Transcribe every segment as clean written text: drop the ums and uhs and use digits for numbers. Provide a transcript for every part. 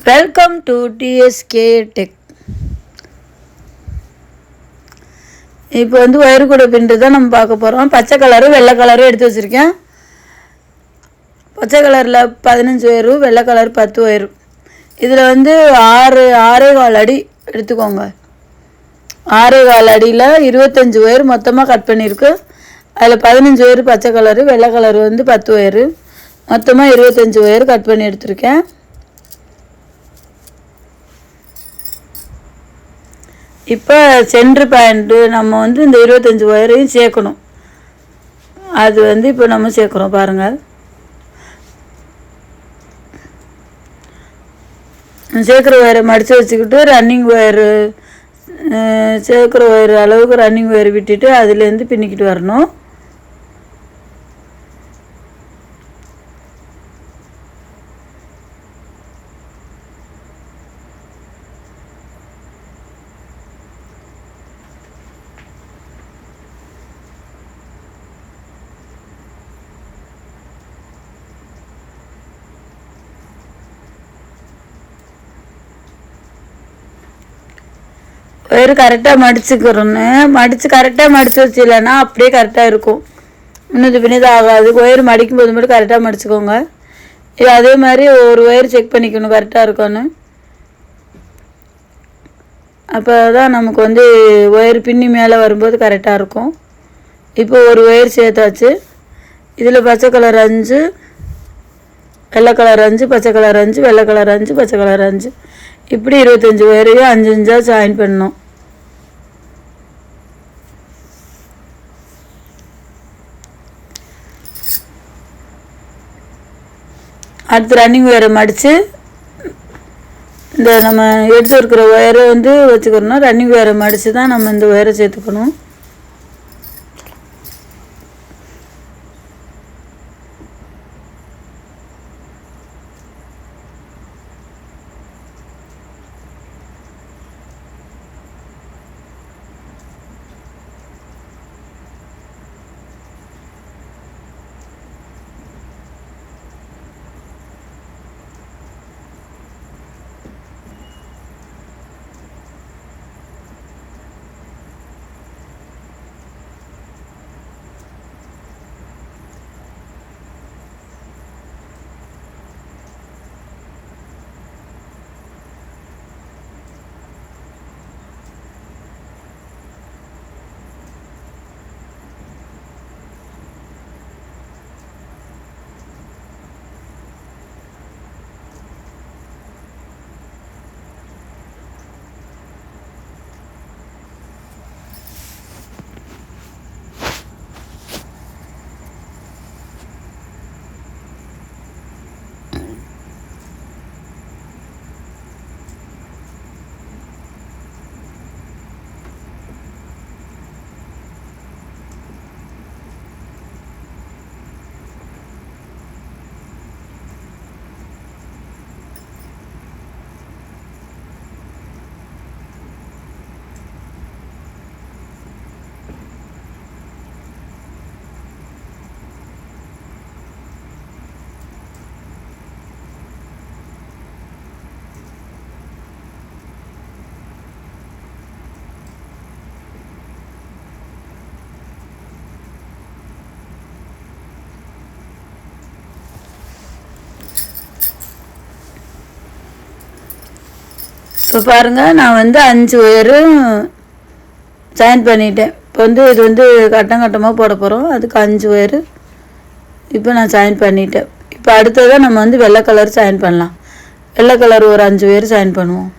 Welcome to TSK tech. இப்போ வந்து wire கூட பின்னுறது தான் நம்ம பார்க்க போகிறோம். பச்சை கலரும் வெள்ளை கலரும் எடுத்து வச்சுருக்கேன். பச்சை கலரில் 15 ஒயரு, வெள்ளை கலர் 10 ஒயரு. இதில் வந்து 6.25 அடி எடுத்துக்கோங்க. 6.25 அடியில் 25 ஒயர் மொத்தமாக கட் பண்ணியிருக்கு. அதில் 15 ஒயரு பச்சை கலரு, வெள்ளை கலர் வந்து 10 ஒயரு, மொத்தமாக 25 ஒயர் கட் பண்ணி எடுத்திருக்கேன். இப்போ சென்ட்ரு பாயிண்ட்டு நம்ம வந்து இந்த 25 ஒயரையும் சேர்க்கணும். அது வந்து இப்போ நம்ம சேர்க்குறோம் பாருங்கள். சேர்க்குற ஒயரை மடித்து வச்சுக்கிட்டு ரன்னிங் ஒயரு சேர்க்குற ஒயர் அளவுக்கு ரன்னிங் ஒயர் விட்டுட்டு அதுலேருந்து பின்னிக்கிட்டு வரணும். ஒயரு கரெக்டாக மடிச்சுக்கிறோன்னு கரெக்டாக மடித்து வச்சிடலன்னா அப்படியே கரெக்டாக இருக்கும். இன்னும் பின்னது ஆகாது. ஒயர் மடிக்கும் போது மட்டும் கரெக்டாக மடிச்சுக்கோங்க. இது அதே மாதிரி ஒரு ஒயர் செக் பண்ணிக்கணும் கரெக்டாக இருக்கான்னு. அப்போ தான் நமக்கு வந்து ஒயர் பின்னி மேலே வரும்போது கரெக்டாக இருக்கும். இப்போ ஒரு ஒயர் சேர்த்தாச்சு. இதில் பச்சை கலர் 5, வெள்ளை கலர் 5, பச்சை கலர் 5, வெள்ளை கலர் 5, பச்சை கலர் 5, இப்படி 25 ஒயரையும் 5 ஜாயின் பண்ணணும். அடுத்து ரன்னிங் ஒயரை மடித்து இந்த நம்ம எடுத்து இருக்கிற ஒயரை வந்து வச்சுக்கிறோன்னா ரன்னிங் ஒயரை மடித்து தான் நம்ம இந்த ஒயரை சேர்த்துக்கணும். இப்போ பாருங்கள், நான் வந்து 5 ஒயரும் ஜாயின் பண்ணிட்டேன். இப்போ வந்து இது வந்து கட்டமாக போட போகிறோம். அதுக்கு 5 ஒயரு இப்போ நான் ஜாயின் பண்ணிட்டேன். இப்போ அடுத்ததாக நம்ம வந்து வெள்ளை கலர் ஜாயின் பண்ணலாம். வெள்ளை கலர் ஒரு 5 ஒயர் ஜாயின் பண்ணுவோம்.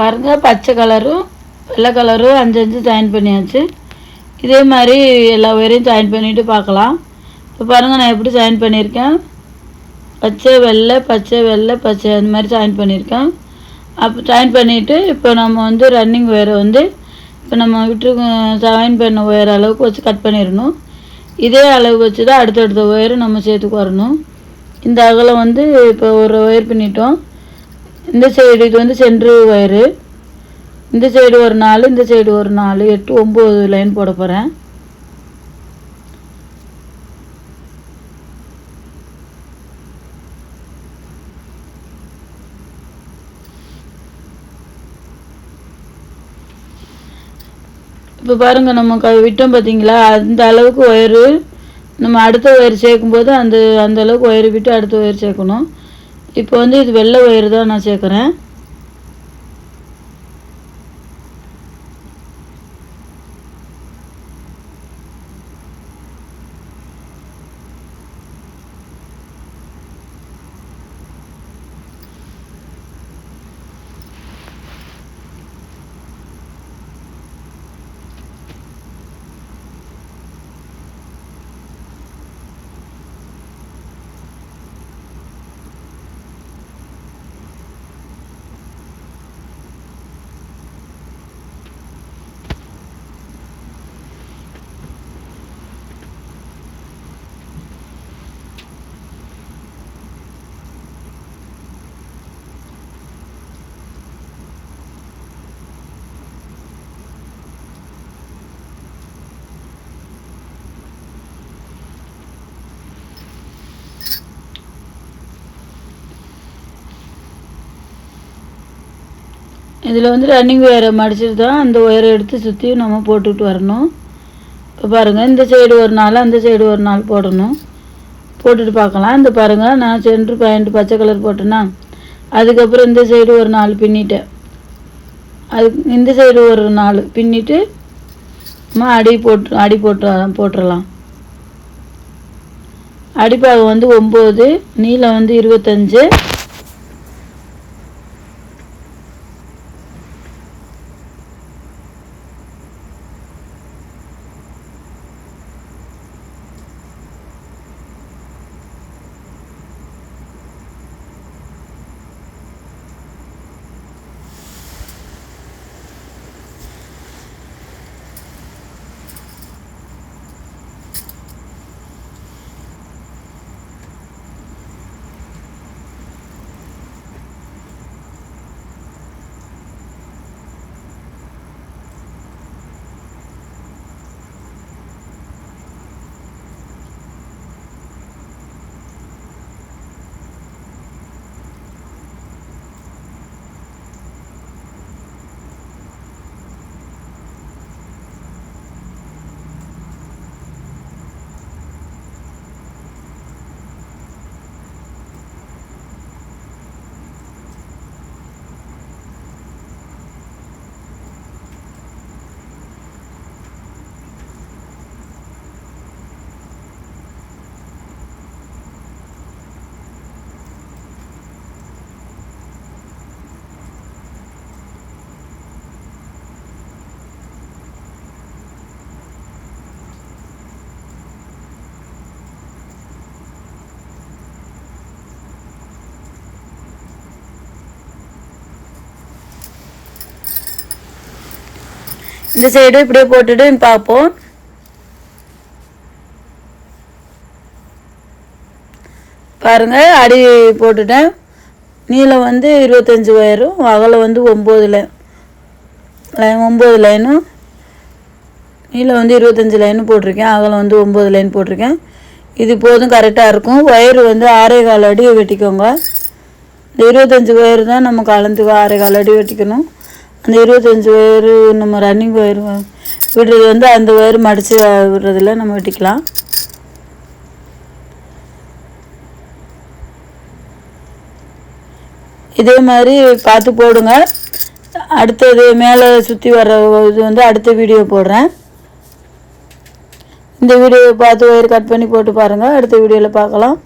பாருங்கள், பச்சை கலரும் வெள்ளை கலரும் 5 5 ஜாயின் பண்ணியாச்சு. இதே மாதிரி எல்லா ஒயரையும் ஜாயின் பண்ணிவிட்டு பார்க்கலாம். இப்போ பாருங்கள், நான் எப்படி ஜாயின் பண்ணியிருக்கேன். பச்சை வெள்ளை பச்சை வெள்ளை பச்சை அந்த மாதிரி ஜாயின் பண்ணியிருக்கேன். அப்போ ஜாயின் பண்ணிவிட்டு இப்போ நம்ம வந்து ரன்னிங் ஒயரை வந்து இப்போ நம்ம விட்டு ஜாயின் பண்ண ஒயர் அளவுக்கு வச்சு கட் பண்ணிடணும். இதே அளவு வச்சு தான் அடுத்தடுத்த ஒயரு நம்ம சேர்த்துக்கு வரணும். இந்த அகலம் வந்து இப்போ ஒரு ஒயர் பண்ணிட்டோம். இந்த சைடு இது வந்து சென்ட்ரு ஒயரு. இந்த சைடு ஒரு 4, இந்த சைடு ஒரு 4, 8 9 லைன் போட போகிறேன். இப்போ பாருங்கள், நம்ம விட்டோம் பார்த்தீங்களா, அந்த அளவுக்கு ஒயரு நம்ம அடுத்த ஒயர் சேர்க்கும்போது அந்த அளவுக்கு ஒயர் விட்டு அடுத்த ஒயர் சேர்க்கணும். இப்போ வந்து இது வெள்ளை ஒயர் தான் நான் சேர்க்குறேன். இதில் வந்து ரன்னிங் ஒயரை மடிச்சுட்டு தான் அந்த ஒயரை எடுத்து சுற்றி நம்ம போட்டுக்கிட்டு வரணும். இப்போ பாருங்கள், இந்த சைடு ஒரு 4 அந்த சைடு ஒரு 4 போடணும். போட்டுட்டு பார்க்கலாம். இந்த பாருங்கள், நான் சென்ட்ரு பாயிண்ட் பச்சை கலர் போட்டேன்னா அதுக்கப்புறம் இந்த சைடு ஒரு 4 பின்னிட்டேன். இந்த சைடு ஒரு 4 பின்னிட்டு நம்ம அடி போட்டுடலாம். அடிப்பாகம் வந்து 9, நீளம் வந்து 25. இந்த சைடு இப்படியே போட்டுட்டு பார்ப்போம். பாருங்கள், அடி போட்டுட்டேன். நீளம் வந்து 25 ஒயரும், அகலம் வந்து 9 லைனும். நீளம் வந்து 25 லைனும் போட்டிருக்கேன், அகலம் வந்து 9 லைன் போட்டிருக்கேன். இது போதும், கரெக்டாக இருக்கும். ஒயர் வந்து 6.25 அடி வெட்டிக்கோங்க. இந்த 25 ஒயர் தான் நம்ம கலந்துக்கு 6.25 அடி வெட்டிக்கணும். அந்த 25 ஒயர் நம்ம ரன்னிங் ஒயர் விடுறது வந்து அந்த ஒயர் மடித்து விடுறதில் நம்ம வெட்டிக்கலாம். இதே மாதிரி பார்த்து போடுங்க. அடுத்தது மேலே சுற்றி வர்ற இது வந்து அடுத்த வீடியோ போடுறேன். இந்த வீடியோவை பார்த்து ஒயர் கட் பண்ணி போட்டு பாருங்கள். அடுத்த வீடியோவில் பார்க்கலாம்.